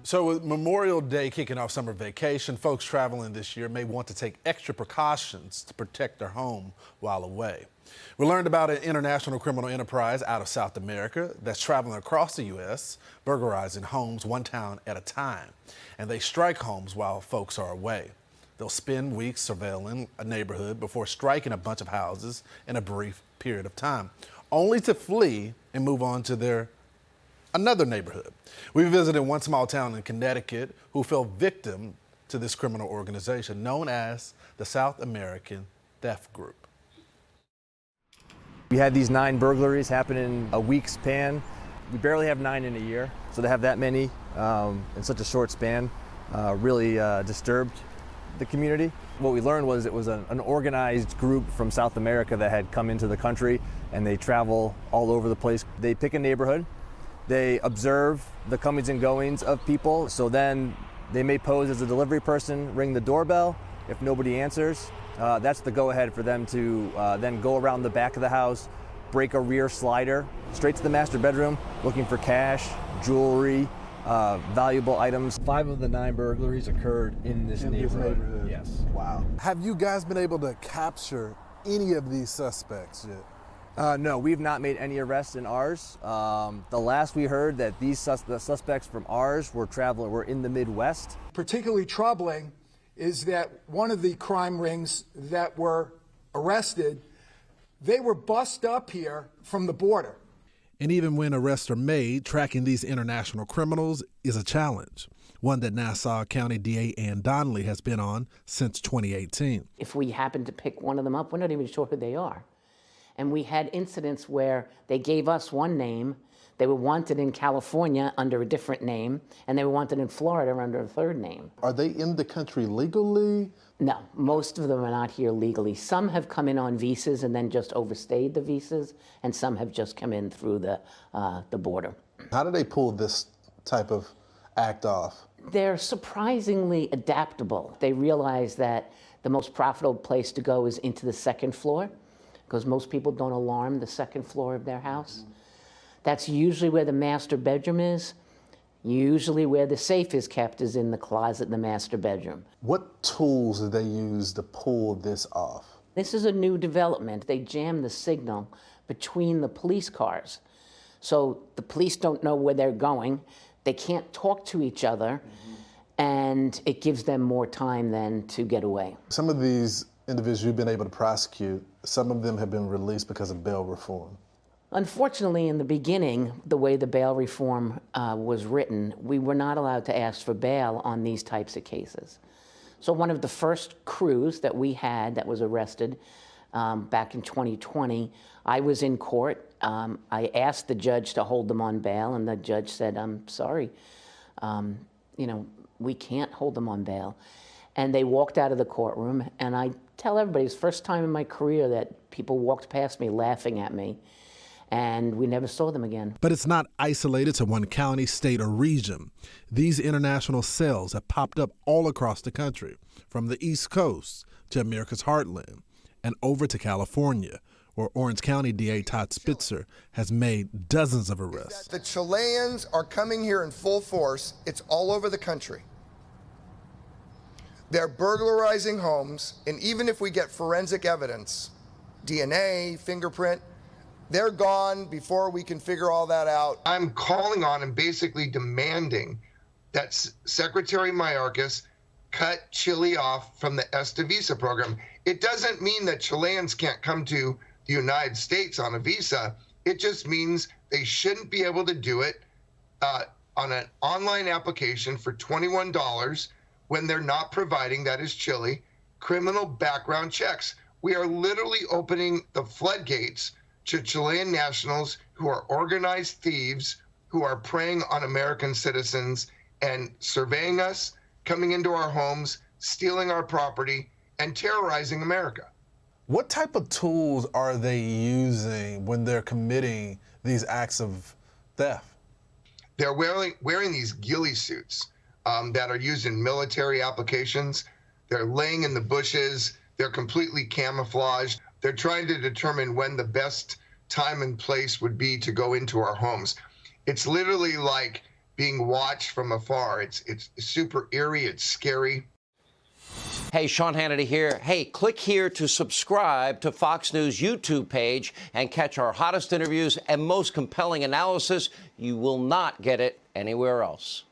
So with Memorial Day kicking off summer vacation, folks traveling this year may want to take extra precautions to protect their home while away. We learned about an international criminal enterprise out of South America that's traveling across the U.S., burglarizing homes one town at a time. And they strike homes while folks are away. They'll spend weeks surveilling a neighborhood before striking a bunch of houses in a brief period of time, only to flee and move on to another neighborhood. We visited one small town in Connecticut who fell victim to this criminal organization known as the South American Theft Group. We had these 9 burglaries happen in a week's span. We barely have 9 in a year, so to have that many in such a short span really disturbed the community. What we learned was it was an organized group from South America that had come into the country, and they travel all over the place. They pick a neighborhood. They observe the comings and goings of people, so then they may pose as a delivery person, ring the doorbell. If nobody answers, that's the go-ahead for them to then go around the back of the house, break a rear slider, straight to the master bedroom, looking for cash, jewelry, valuable items. 5 of the 9 burglaries occurred in this neighborhood. Yes. Wow. Have you guys been able to capture any of these suspects yet? No, we've not made any arrests in ours. The last we heard that the suspects from ours were in the Midwest. Particularly troubling is that one of the crime rings that were arrested, they were bussed up here from the border. And even when arrests are made, tracking these international criminals is a challenge, one that Nassau County DA Ann Donnelly has been on since 2018. If we happen to pick one of them up, we're not even sure who they are. And we had incidents where they gave us one name, they were wanted in California under a different name, and they were wanted in Florida under a third name. Are they in the country legally? No, most of them are not here legally. Some have come in on visas and then just overstayed the visas, and some have just come in through the border. How do they pull this type of act off? They're surprisingly adaptable. They realize that the most profitable place to go is into the second floor, because most people don't alarm the second floor of their house. That's usually where the master bedroom is. Usually where the safe is kept is in the closet in the master bedroom. What tools do they use to pull this off? This is a new development. They jam the signal between the police cars. So the police don't know where they're going. They can't talk to each other, and it gives them more time then to get away. Some of these individuals you've been able to prosecute, some of them have been released because of bail reform. Unfortunately, in the beginning, the way the bail reform was written, we were not allowed to ask for bail on these types of cases. So one of the first crews that we had that was arrested back in 2020, I was in court. I asked the judge to hold them on bail, and the judge said, "I'm sorry, we can't hold them on bail." And they walked out of the courtroom, and I tell everybody, it's the first time in my career that people walked past me laughing at me, and we never saw them again. But it's not isolated to one county, state, or region. These international cells have popped up all across the country, from the East Coast to America's heartland, and over to California, where Orange County DA Todd Spitzer has made dozens of arrests. The Chileans are coming here in full force. It's all over the country. They're burglarizing homes, and even if we get forensic evidence, DNA, fingerprint, they're gone before we can figure all that out. I'm calling on and basically demanding that Secretary Mayorkas cut Chile off from the ESTA visa program. It doesn't mean that Chileans can't come to the United States on a visa. It just means they shouldn't be able to do it on an online application for $21 when they're not providing, that is Chile, criminal background checks. We are literally opening the floodgates to Chilean nationals who are organized thieves, who are preying on American citizens and surveying us, coming into our homes, stealing our property, and terrorizing America. What type of tools are they using when they're committing these acts of theft? They're wearing these ghillie suits that are used in military applications. They're laying in the bushes. They're completely camouflaged. They're trying to determine when the best time and place would be to go into our homes. It's literally like being watched from afar. It's super eerie. It's scary. Hey, Sean Hannity here. Hey, click here to subscribe to Fox News YouTube page and catch our hottest interviews and most compelling analysis. You will not get it anywhere else.